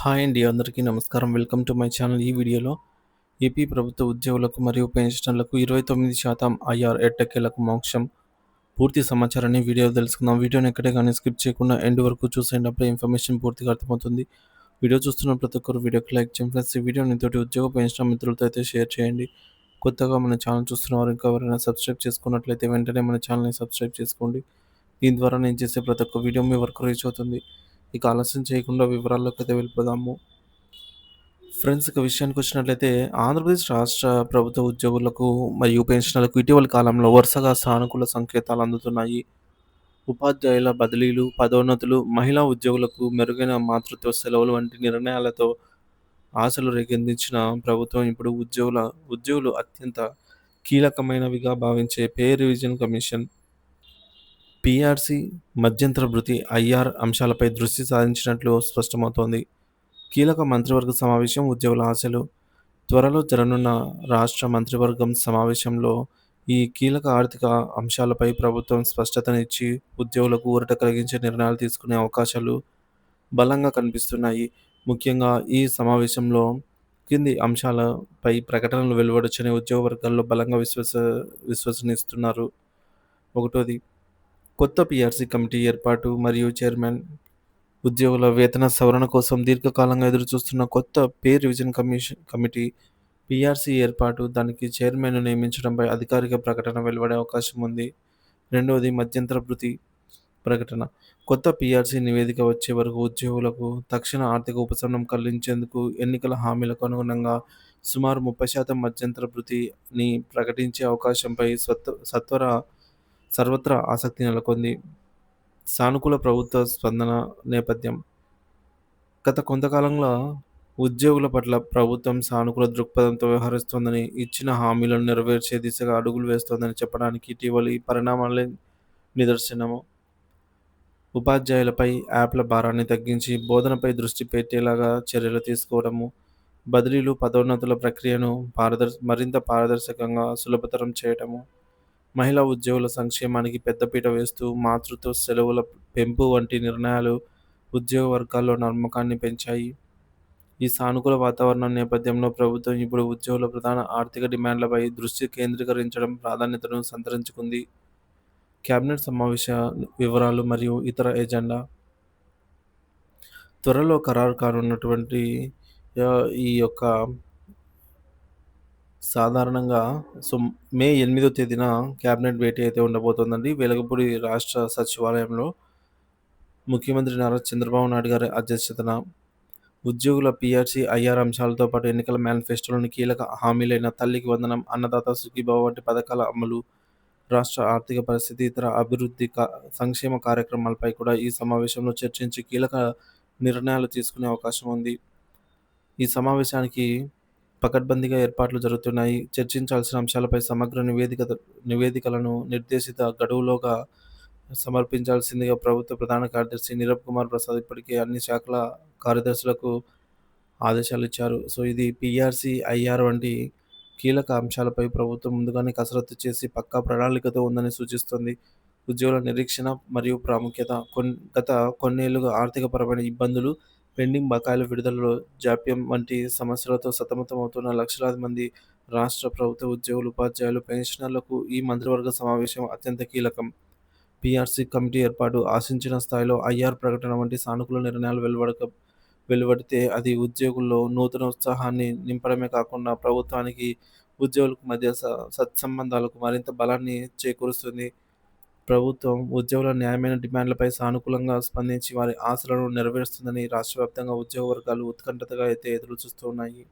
Hi అండి, అందరికీ నమస్కారం. Welcome to my channel. ఈ వీడియోలో ఏపీ ప్రభుత్వ ఉద్యోగులకు మరియు పెన్షనర్లకు 29% ఐఆర్ ఎట్టకేలకు మోక్షం. పూర్తి సమాచారాన్ని వీడియోలో తెలుసుకుందాం. వీడియోని ఎక్కడే కానీ స్కిప్ చేయకుండా ఎండ్ వరకు చూసేయండి. అప్పుడే ఇన్ఫర్మేషన్ పూర్తిగా అర్థమవుతుంది. వీడియో చూస్తున్న ప్రతి ఒక్కరు వీడియోకి లైక్ చేయండి ఫ్రెండ్స్. ఈ వీడియోని తోటి ఉద్యోగ పెన్షనర్ మిత్రులతో అయితే షేర్ చేయండి. కొత్తగా మన ఛానల్ చూస్తున్న వారు ఇంకా ఎవరైనా సబ్స్క్రైబ్ చేసుకున్నట్లయితే వెంటనే మన ఛానల్ని సబ్స్క్రైబ్ చేసుకోండి. దీని ద్వారా నేను చేసే ప్రతి ఒక్క వీడియో మీ వరకు రీచ్ అవుతుంది. ఇక ఆలస్యం చేయకుండా వివరాల్లోకి అయితే వెళ్ళిపోదాము. ఫ్రెండ్స్, ఇక విషయానికి వచ్చినట్లయితే ఆంధ్రప్రదేశ్ రాష్ట్ర ప్రభుత్వ ఉద్యోగులకు మరియు పెన్షనర్లకు ఇటీవలి కాలంలో వరుసగా సానుకూల సంకేతాలు అందుతున్నాయి. ఉపాధ్యాయుల బదిలీలు, పదోన్నతులు, మహిళా ఉద్యోగులకు మెరుగైన మాతృత్వ సెలవులు వంటి నిర్ణయాలతో ఆశలు రేకెత్తించిన ప్రభుత్వం ఇప్పుడు ఉద్యోగులు అత్యంత కీలకమైనవిగా భావించే పే రివిజన్ కమిషన్, పీఆర్సీ, మధ్యంతర భృతి, ఐఆర్ అంశాలపై దృష్టి సారించినట్లు స్పష్టమవుతోంది. కీలక మంత్రివర్గ సమావేశం, ఉద్యోగుల ఆశలు. త్వరలో జరగనున్న రాష్ట్ర మంత్రివర్గం సమావేశంలో ఈ కీలక ఆర్థిక అంశాలపై ప్రభుత్వం స్పష్టతనిచ్చి ఉద్యోగులకు ఊరట కలిగించే నిర్ణయాలు తీసుకునే అవకాశాలు బలంగా కనిపిస్తున్నాయి. ముఖ్యంగా ఈ సమావేశంలో కింది అంశాలపై ప్రకటనలు వెలువడొచ్చని ఉద్యోగ వర్గాల్లో బలంగా విశ్వసనిస్తున్నారు. ఒకటోది, కొత్త పీఆర్సీ కమిటీ ఏర్పాటు మరియు చైర్మన్. ఉద్యోగుల వేతన సవరణ కోసం దీర్ఘకాలంగా ఎదురుచూస్తున్న కొత్త పే రివిజన్ కమిటీ పీఆర్సీ ఏర్పాటు, దానికి చైర్మన్ను నియమించడంపై అధికారిక ప్రకటన వెలువడే అవకాశం ఉంది. రెండవది, మధ్యంతర భృతి ప్రకటన. కొత్త పీఆర్సీ నివేదిక వచ్చే వరకు ఉద్యోగులకు తక్షణ ఆర్థిక ఉపశమనం కలిగించేందుకు ఎన్నికల హామీలకు అనుగుణంగా సుమారు 30% మధ్యంతర భృతిని ప్రకటించే అవకాశంపై సర్వత్రా ఆసక్తి నెలకొంది. సానుకూల ప్రభుత్వ స్పందన నేపథ్యం. గత కొంతకాలంగా ఉద్యోగుల పట్ల ప్రభుత్వం సానుకూల దృక్పథంతో వ్యవహరిస్తోందని, ఇచ్చిన హామీలను నెరవేర్చే దిశగా అడుగులు వేస్తోందని చెప్పడానికి ఇటీవలి పరిణామాలే నిదర్శనము. ఉపాధ్యాయులపై యాప్ల భారాన్ని తగ్గించి బోధనపై దృష్టి పెట్టేలాగా చర్యలు తీసుకోవడము, బదిలీలు, పదోన్నతుల ప్రక్రియను మరింత పారదర్శకంగా, సులభతరం చేయటము, మహిళా ఉద్యోగుల సంక్షేమానికి పెద్దపీట వేస్తూ మాతృత్వ సెలవుల పెంపు వంటి నిర్ణయాలు ఉద్యోగ వర్గాల్లో నమ్మకాన్ని పెంచాయి. ఈ సానుకూల వాతావరణం నేపథ్యంలో ప్రభుత్వం ఇప్పుడు ఉద్యోగుల ప్రధాన ఆర్థిక డిమాండ్లపై దృష్టి కేంద్రీకరించడం ప్రాధాన్యతను సంతరించుకుంది. కేబినెట్ సమావేశ వివరాలు మరియు ఇతర ఎజెండా. త్వరలో ఖరారు కానున్నటువంటి ఈ యొక్క సాధారణంగా సో మే 8వ తేదీన కేబినెట్ భేటీ అయితే ఉండబోతోందండి. వెలగపూడి రాష్ట్ర సచివాలయంలో ముఖ్యమంత్రి నారా చంద్రబాబు నాయుడు గారి అధ్యక్షతన ఉద్యోగుల పీఆర్సీ, ఐఆర్ అంశాలతో పాటు ఎన్నికల మేనిఫెస్టోలోని కీలక హామీలైన తల్లికి వందనం, అన్నదాత సుఖీభవ వంటి పథకాల అమలు, రాష్ట్ర ఆర్థిక పరిస్థితి, ఇతర అభివృద్ధి సంక్షేమ కార్యక్రమాలపై కూడా ఈ సమావేశంలో చర్చించి కీలక నిర్ణయాలు తీసుకునే అవకాశం ఉంది. ఈ సమావేశానికి పకడ్బందీగా ఏర్పాట్లు జరుగుతున్నాయి. చర్చించాల్సిన అంశాలపై సమగ్ర నివేదికలను నిర్దేశిత గడువులోగా సమర్పించాల్సిందిగా ప్రభుత్వ ప్రధాన కార్యదర్శి నీరబ్ కుమార్ ప్రసాద్ ఇప్పటికే అన్ని శాఖల కార్యదర్శులకు ఆదేశాలు ఇచ్చారు. సో ఇది పీఆర్సీ, ఐఆర్ వంటి కీలక అంశాలపై ప్రభుత్వం ముందుగానే కసరత్తు చేసి పక్కా ప్రణాళికతో ఉందని సూచిస్తుంది. ఉద్యోగుల నిరీక్షణ మరియు ప్రాముఖ్యత. గత కొన్నేళ్లుగా ఆర్థికపరమైన ఇబ్బందులు, పెండింగ్ బకాయిల విడుదలలో జాప్యం వంటి సమస్యలతో సతమతమవుతున్న లక్షలాది మంది రాష్ట్ర ప్రభుత్వ ఉద్యోగులు, ఉపాధ్యాయులు, పెన్షనర్లకు ఈ మంత్రివర్గ సమావేశం అత్యంత కీలకం. పీఆర్సీ కమిటీ ఏర్పాటు, ఆశించిన స్థాయిలో ఐఆర్ ప్రకటన వంటి సానుకూల నిర్ణయాలు వెలువడితే అది ఉద్యోగుల్లో నూతన ఉత్సాహాన్ని నింపడమే కాకుండా ప్రభుత్వానికి, ఉద్యోగులకు మధ్య సత్సంబంధాలకు మరింత బలాన్ని చేకూరుస్తుంది. ప్రభుత్వం ఉద్యోగుల న్యాయమైన డిమాండ్లపై సానుకూలంగా స్పందించి వారి ఆశలను నెరవేరుస్తుందని రాష్ట్ర వ్యాప్తంగా ఉద్యోగ వర్గాలు ఉత్కంఠగా అయితే ఎదురుచూస్తూ ఉన్నాయి.